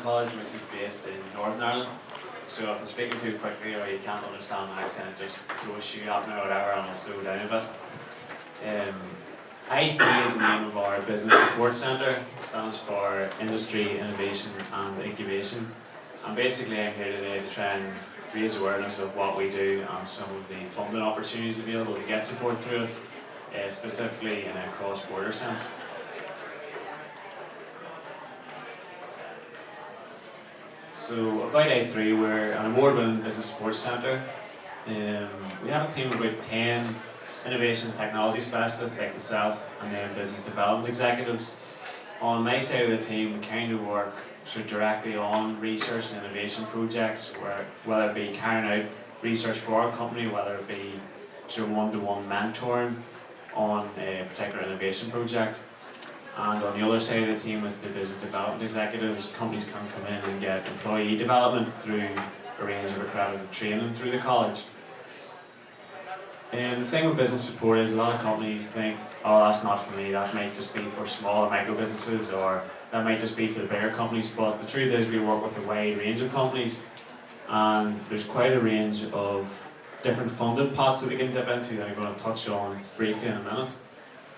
College, which is based in Northern Ireland. So if I'm speaking too quickly or you can't understand my accent, just throw a shoe at me or whatever and I'll slow down a bit. I3 is the name of our Business Support Centre. It stands for Industry, Innovation and Incubation. And basically I'm here today to try and raise awareness of what we do and some of the funding opportunities available to get support through us, specifically in a cross-border sense. So about A3, we're an award-winning business support centre. We have a team of about 10 innovation and technology specialists like myself and then business development executives. On my side of the team, we kind of work directly on research and innovation projects, whether it be carrying out research for our company, whether it be one-to-one mentoring on a particular innovation project. And on the other side of the team with the business development executives, companies can come in and get employee development through a range of accredited training through the college. And the thing with business support is a lot of companies think, oh, that's not for me, that might just be for smaller micro businesses, or that might just be for the bigger companies. But the truth is we work with a wide range of companies, and there's quite a range of different funding pots that we can dip into that I'm going to touch on briefly in a minute.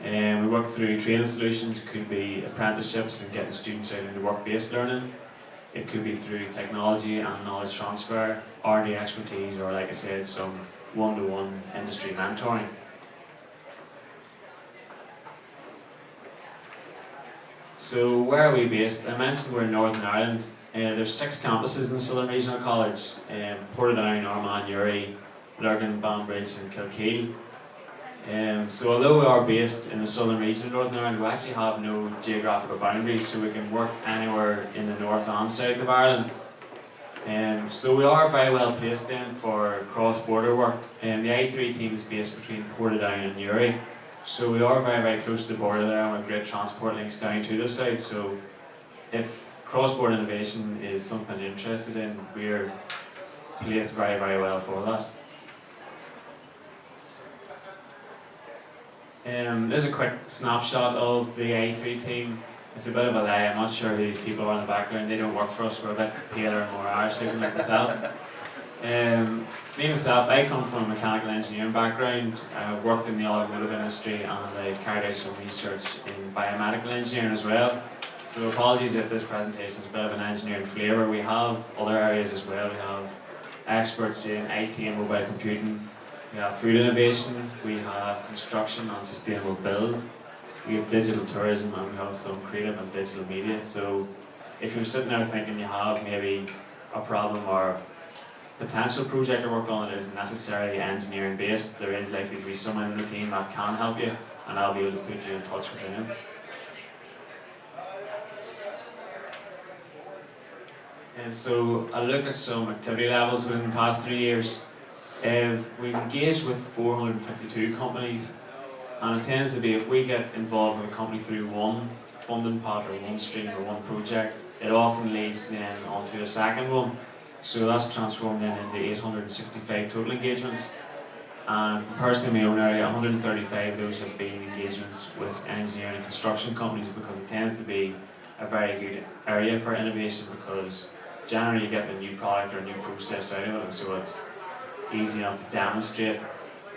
We work through training solutions. It could be apprenticeships and getting students out into work-based learning. It could be through technology and knowledge transfer, R&D expertise, or like I said, some one-to-one industry mentoring. So where are we based? I mentioned we're in Northern Ireland. There's 6 campuses in the Southern Regional College: Portadown, Armagh, Uri, Lurgan, Banbridge and Kilkeel. So although we are based in the southern region of Northern Ireland, we actually have no geographical boundaries, so we can work anywhere in the north and south of Ireland. So we are very well placed then for cross-border work. The I3 team is based between Portadown and Uri, so we are very, very close to the border there, and we have great transport links down to the south. So if cross-border innovation is something you're interested in, we're placed very, very well for that. There's a quick snapshot of the A3 team. It's a bit of a lie, I'm not sure who these people are in the background. They don't work for us, we're a bit paler and more Irish looking like myself. Me myself, I come from a mechanical engineering background. I've worked in the automotive industry and I carried out some research in biomedical engineering as well. So apologies if this presentation is a bit of an engineering flavour. We have other areas as well. We have experts in IT and mobile computing. We have food innovation, we have construction and sustainable build, we have digital tourism, and we have some creative and digital media. So if you're sitting there thinking you have maybe a problem or potential project to work on that isn't necessarily engineering based, there is likely to be someone in the team that can help you, and I'll be able to put you in touch with them. And so I'll look at some activity levels within the past 3 years. We've engaged with 452 companies, and it tends to be if we get involved with a company through one funding pot or one stream or one project, it often leads then onto a second one. So that's transformed then into 865 total engagements. And from personally in my own area, 135 of those have been engagements with engineering and construction companies, because it tends to be a very good area for innovation, because generally you get a new product or a new process out of it, and so it's easy enough to demonstrate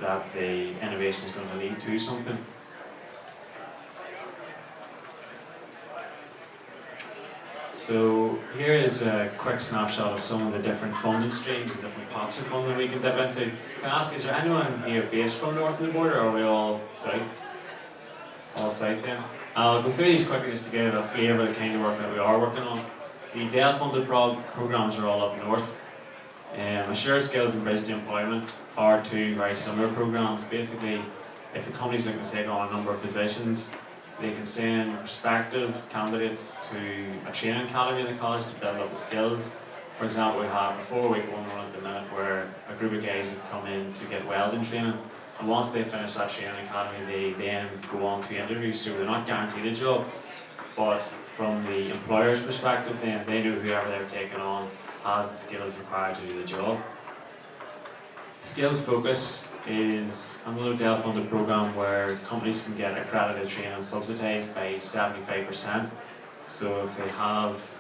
that the innovation is going to lead to something. So here is a quick snapshot of some of the different funding streams and different pots of funding we can dip into. Can I ask, is there anyone here based from north of the border, or are we all south? All south then? I'll go through these quickly just to give a flavour of the kind of work that we are working on. The DEL funded programmes are all up north. Assured Skills and Bridge to Employment are 2 very similar programmes. Basically, if a company is looking to take on a number of positions, they can send prospective candidates to a training academy in the college to build up the skills. For example, we have a 4-week one at the minute where a group of guys have come in to get welding training, and once they finish that training academy, they then go on to interviews, so they're not guaranteed a job. But from the employer's perspective, then they know whoever they're taking on has the skills required to do the job. Skills Focus is another DEL funded programme where companies can get accredited training subsidised by 75%. So if they have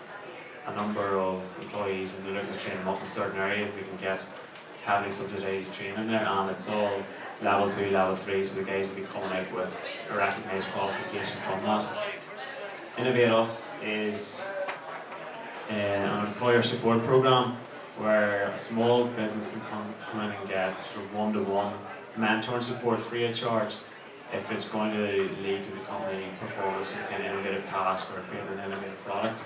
a number of employees and they're looking to train them up in certain areas. They can get heavily subsidised training there, and it's all level 2, level 3, so the guys will be coming out with a recognised qualification from that. Innovate Us is an employer support program where a small business can come in and get sort of one-to-one mentoring support free of charge if it's going to lead to the company performing some kind of innovative task or creating an innovative product.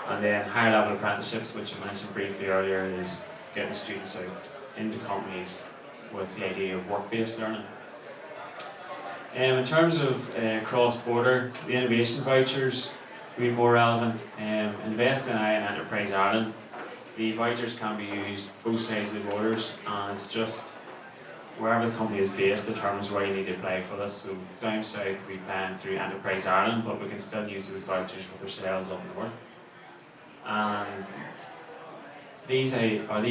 And then higher level apprenticeships, which I mentioned briefly earlier, is getting students out into companies with the idea of work-based learning. In terms of cross-border, the innovation vouchers will be more relevant. Invest in I and Enterprise Ireland. The vouchers can be used both sides of the borders, and it's just wherever the company is based determines where you need to apply for this. So down south we plan through Enterprise Ireland, but we can still use those vouchers with ourselves up north. And these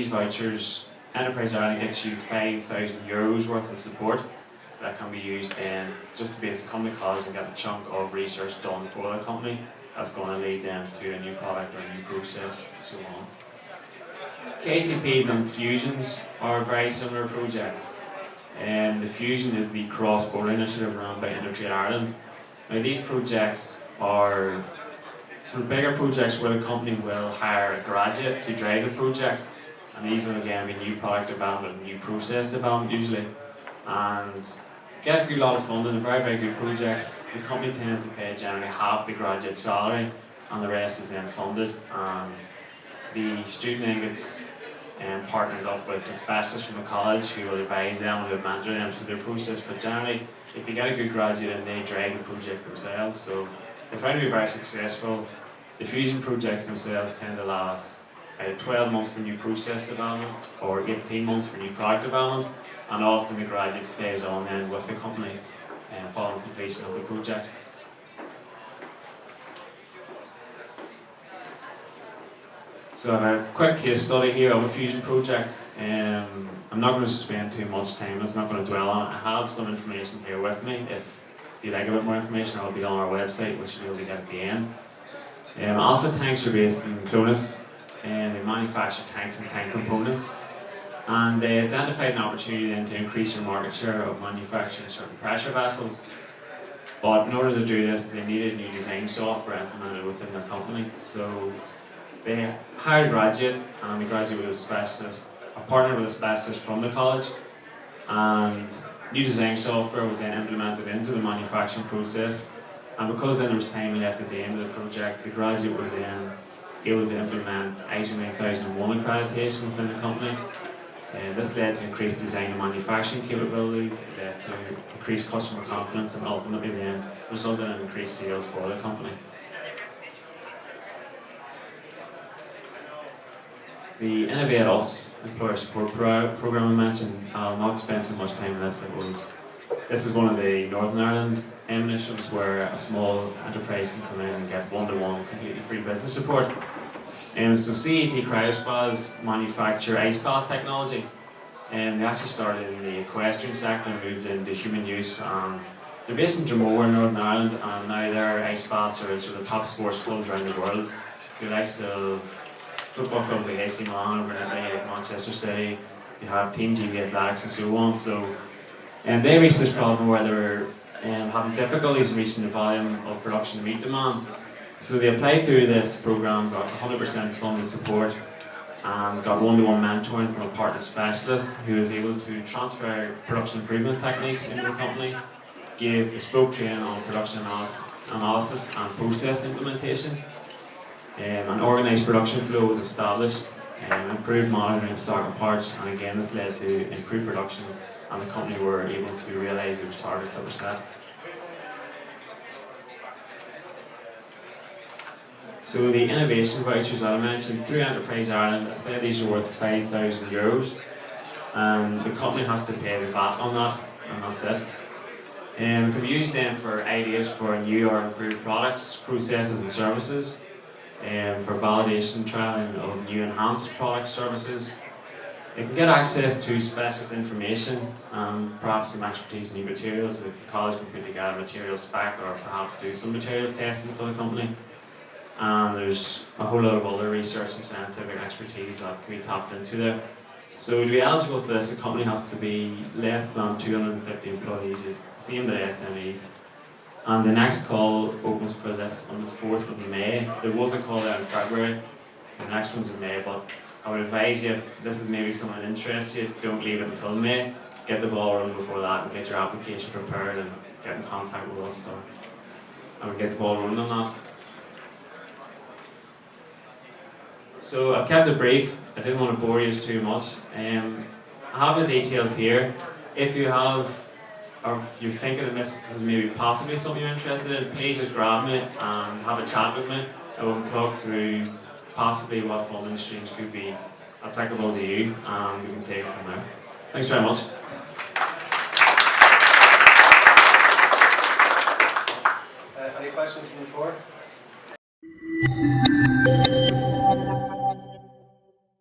vouchers, Enterprise Ireland gets you €5,000 worth of support that can be used then just to basically come to college and get a chunk of research done for the company that's going to lead them to a new product or a new process and so on. KTPs and fusions are very similar projects. The fusion is the cross-border initiative run by Intertrade Ireland. Now these projects are sort of bigger projects where the company will hire a graduate to drive the project, and these will again be new product development, new process development usually, and get a good lot of funding. They're very good projects. The company tends to pay generally half the graduate salary and the rest is then funded, and the student then gets partnered up with a specialist from the college who will advise them and who will mentor them through their process. But generally, if you get a good graduate and they drive the project themselves, so they find to be very successful. The fusion projects themselves tend to last 12 months for new process development or 18 months for new product development, and often the graduate stays on then with the company following completion of the project. So I have a quick case study here of a fusion project. I'm not going to spend too much time, I'm not going to dwell on it. I have some information here with me. If you'd like a bit more information, I'll be on our website, which you'll be able to get at the end. Alpha Tanks are based in Clonus, and they manufacture tanks and tank components. And they identified an opportunity then to increase their market share of manufacturing certain pressure vessels. But in order to do this, they needed new design software implemented within their company. So they hired a graduate, and the graduate was a specialist, a partner with a specialist from the college, and new design software was then implemented into the manufacturing process. And because then there was time left at the end of the project, the graduate was then able to implement ISO 9001 accreditation within the company. This led to increased design and manufacturing capabilities, it led to increased customer confidence, and ultimately then resulted in increased sales for the company. The Innovate Us employer support program I mentioned, I'll not spend too much time on this. This is one of the Northern Ireland initiatives where a small enterprise can come in and get one-to-one completely free business support. So CET Cryospas manufacture ice bath technology. They actually started in the equestrian sector and moved into human use, and they're based in Dromore in Northern Ireland, and now their ice baths are sort of the top sports clubs around the world. So the likes of football clubs like AC Milan over in Italy, like Manchester City, you have Team GB Athletics and so on. So they reached this problem where they were having difficulties in reaching the volume of production to meet demand. So they applied through this program, got 100% funded support, and got one-to-one mentoring from a partner specialist who was able to transfer production improvement techniques into the company, give bespoke training on production analysis and process implementation. An organised production flow was established, improved monitoring of stock and parts, and again this led to improved production, and the company were able to realise those targets that were set. So the innovation vouchers that I mentioned through Enterprise Ireland, I said these are worth €5,000, and the company has to pay the VAT on that, and that's it. It can be used then for ideas for new or improved products, processes and services, for validation trialing of new enhanced product services. They can get access to specialist information and perhaps some expertise in new materials. The college can put together a material spec or perhaps do some materials testing for the company. and there's a whole lot of other research and scientific expertise that can be tapped into there. So to be eligible for this, the company has to be less than 250 employees, same to SMEs. And the next call opens for this on the 4th of May. There was a call there in February, the next one's in May, but I would advise you, if this is maybe something that interests you, don't leave it until May. Get the ball running before that and get your application prepared and get in contact with us, and we'll get the ball running on that. So I've kept it brief. I didn't want to bore you too much. I have the details here. If you have, or if you're thinking of this is maybe possibly something you're interested in, please just grab me and have a chat with me. I will talk through possibly what funding streams could be applicable to you, and we can take it from there. Thanks very much. Any questions from the floor?